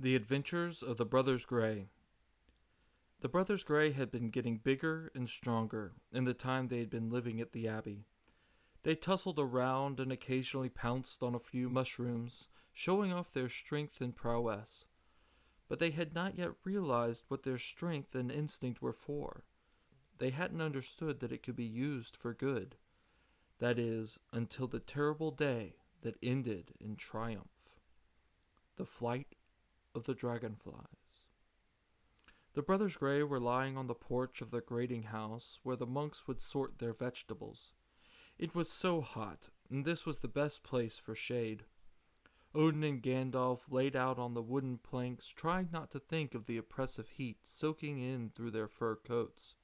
The Adventures of the Brothers Gray. The Brothers Gray had been getting bigger and stronger in the time they had been living at the Abbey. They tussled around and occasionally pounced on a few mushrooms, showing off their strength and prowess. But they had not yet realized what their strength and instinct were for. They hadn't understood that it could be used for good. That is, until the terrible day that ended in triumph. The flight of the Dragonflies. The Brothers Gray were lying on the porch of the grading house where the monks would sort their vegetables. It was so hot, and this was the best place for shade. Odin and Gandalf laid out on the wooden planks, trying not to think of the oppressive heat soaking in through their fur coats.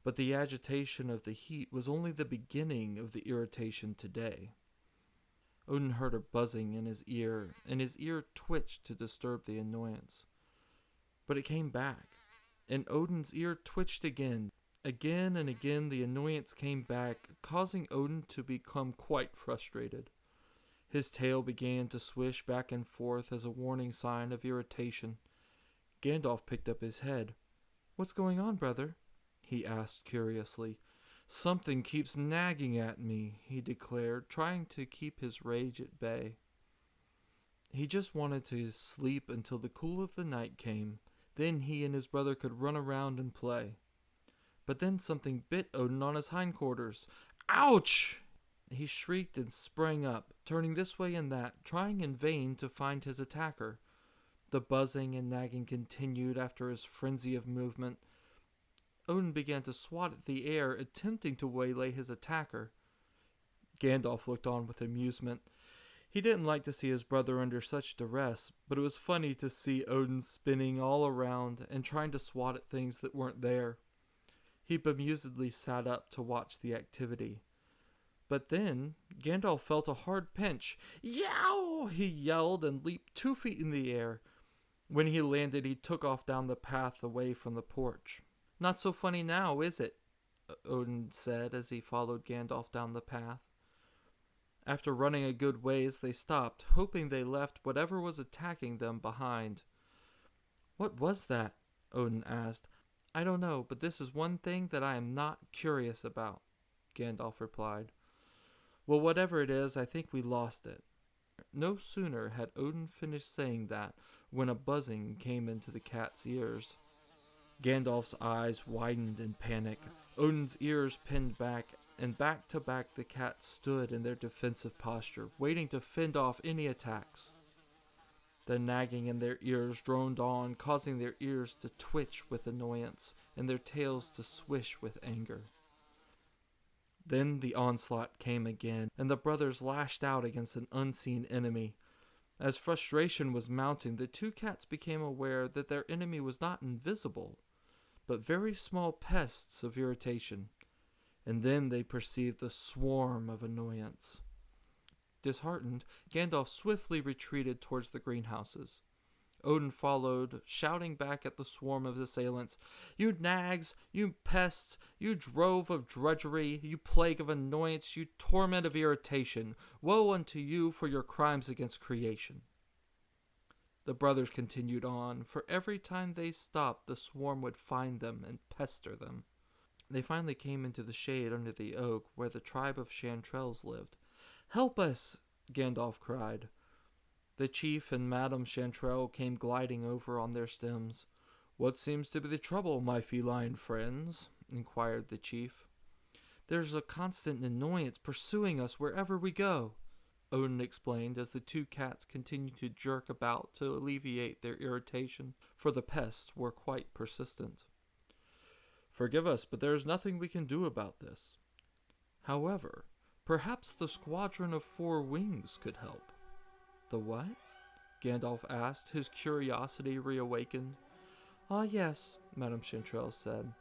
But the agitation of the heat was only the beginning of the irritation today. Odin heard a buzzing in his ear, and his ear twitched to disturb the annoyance. But it came back, and Odin's ear twitched again. Again and again the annoyance came back, causing Odin to become quite frustrated. His tail began to swish back and forth as a warning sign of irritation. Gandalf picked up his head. "What's going on, brother?" he asked curiously. "Something keeps nagging at me," he declared, trying to keep his rage at bay. He just wanted to sleep until the cool of the night came. Then he and his brother could run around and play. But then something bit Odin on his hindquarters. "Ouch!" He shrieked and sprang up, turning this way and that, trying in vain to find his attacker. The buzzing and nagging continued after his frenzy of movement. Odin began to swat at the air, attempting to waylay his attacker. Gandalf looked on with amusement. He didn't like to see his brother under such duress, but it was funny to see Odin spinning all around and trying to swat at things that weren't there. He bemusedly sat up to watch the activity. But then Gandalf felt a hard pinch. "Yow!" he yelled and leaped 2 feet in the air. When he landed, he took off down the path away from the porch. "Not so funny now, is it?" Odin said as he followed Gandalf down the path. After running a good ways, they stopped, hoping they left whatever was attacking them behind. "What was that?" Odin asked. "I don't know, but this is one thing that I am not curious about," Gandalf replied. "Well, whatever it is, I think we lost it." No sooner had Odin finished saying that when a buzzing came into the cat's ears. Gandalf's eyes widened in panic. Odin's ears pinned back, and back to back the cats stood in their defensive posture, waiting to fend off any attacks. The nagging in their ears droned on, causing their ears to twitch with annoyance, and their tails to swish with anger. Then the onslaught came again, and the brothers lashed out against an unseen enemy. As frustration was mounting, the two cats became aware that their enemy was not invisible, but very small pests of irritation, and then they perceived the swarm of annoyance. Disheartened, Gandalf swiftly retreated towards the greenhouses. Odin followed, shouting back at the swarm of assailants, "You nags, you pests, you drove of drudgery, you plague of annoyance, you torment of irritation, woe unto you for your crimes against creation." The brothers continued on, for every time they stopped, the swarm would find them and pester them. They finally came into the shade under the oak where the tribe of Chantrels lived. "Help us!" Gandalf cried. The chief and Madame Chantrel came gliding over on their stems. "What seems to be the trouble, my feline friends?" inquired the chief. "There's a constant annoyance pursuing us wherever we go," Odin explained as the two cats continued to jerk about to alleviate their irritation, for the pests were quite persistent. "Forgive us, but there is nothing we can do about this. However, perhaps the Squadron of Four Wings could help." "The what?" Gandalf asked, his curiosity reawakened. "Ah, yes," Madame Chantrel said.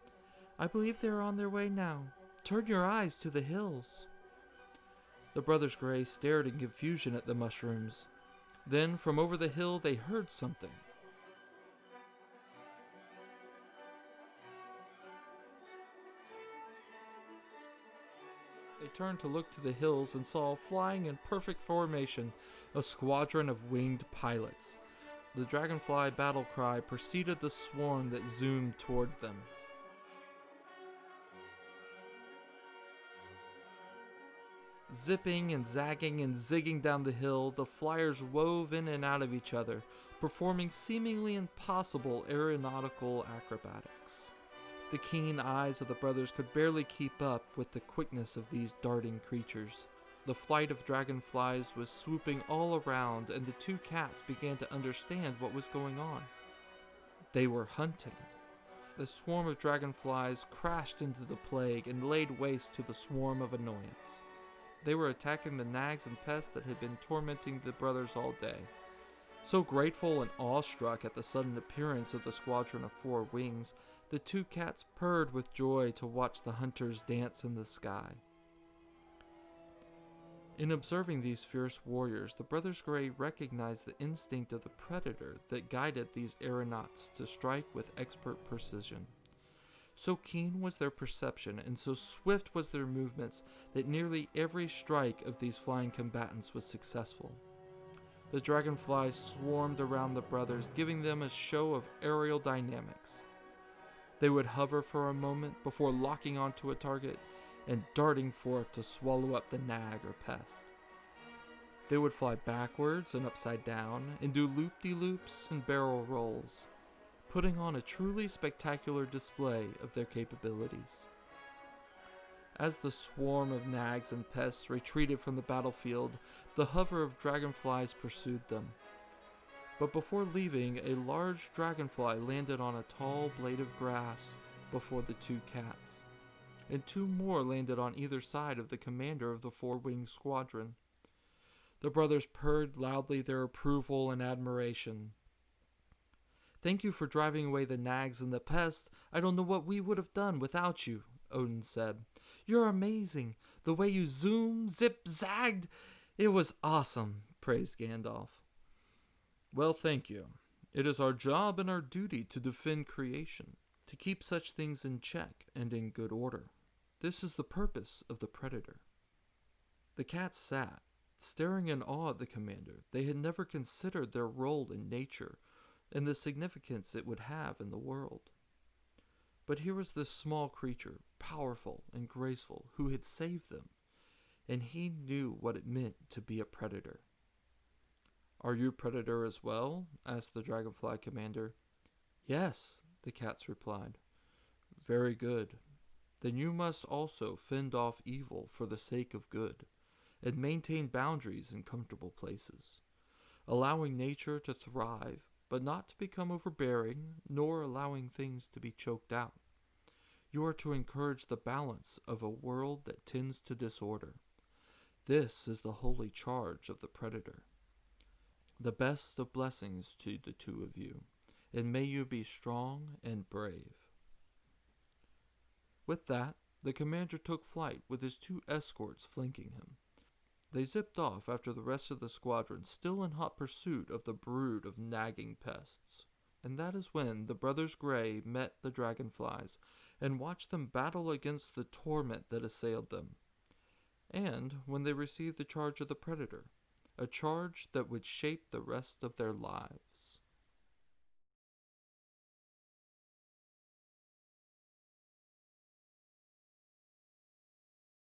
"I believe they are on their way now. Turn your eyes to the hills." The Brothers Gray stared in confusion at the mushrooms. Then, from over the hill, they heard something. They turned to look to the hills and saw, flying in perfect formation, a squadron of winged pilots. the dragonfly battle cry preceded the swarm that zoomed toward them. Zipping and zagging and zigging down the hill, the flyers wove in and out of each other, performing seemingly impossible aeronautical acrobatics. The keen eyes of the brothers could barely keep up with the quickness of these darting creatures. The flight of dragonflies was swooping all around, and the two cats began to understand what was going on. They were hunting. The swarm of dragonflies crashed into the plague and laid waste to the swarm of annoyance. They were attacking the nags and pests that had been tormenting the brothers all day. So grateful and awestruck at the sudden appearance of the squadron of four wings, the two cats purred with joy to watch the hunters dance in the sky. In observing these fierce warriors, the Brothers Gray recognized the instinct of the predator that guided these aeronauts to strike with expert precision. So keen was their perception and so swift was their movements that nearly every strike of these flying combatants was successful. The dragonflies swarmed around the brothers, giving them a show of aerial dynamics. They would hover for a moment before locking onto a target and darting forth to swallow up the nag or pest. They would fly backwards and upside down and do loop-de-loops and barrel rolls, putting on a truly spectacular display of their capabilities. As the swarm of nags and pests retreated from the battlefield, the hover of dragonflies pursued them. But before leaving, a large dragonfly landed on a tall blade of grass before the two cats, and two more landed on either side of the commander of the four-winged squadron. The brothers purred loudly their approval and admiration. "Thank you for driving away the nags and the pests. I don't know what we would have done without you," Odin said. "You're amazing. The way you zoom, zip, zagged. It was awesome," praised Gandalf. "Well, thank you. It is our job and our duty to defend creation, to keep such things in check and in good order. This is the purpose of the Predator." The cats sat, staring in awe at the commander. They had never considered their role in nature and the significance it would have in the world. But here was this small creature, powerful and graceful, who had saved them, and he knew what it meant to be a predator. "Are you predator as well?" asked the dragonfly commander. "Yes," the cats replied. "Very good. Then you must also fend off evil for the sake of good, and maintain boundaries in comfortable places, allowing nature to thrive, but not to become overbearing, nor allowing things to be choked out. You are to encourage the balance of a world that tends to disorder. This is the holy charge of the predator. The best of blessings to the two of you, and may you be strong and brave." With that, the commander took flight with his two escorts flanking him. They zipped off after the rest of the squadron, still in hot pursuit of the brood of nagging pests. And that is when the Brothers Gray met the dragonflies and watched them battle against the torment that assailed them. And when they received the charge of the predator, a charge that would shape the rest of their lives.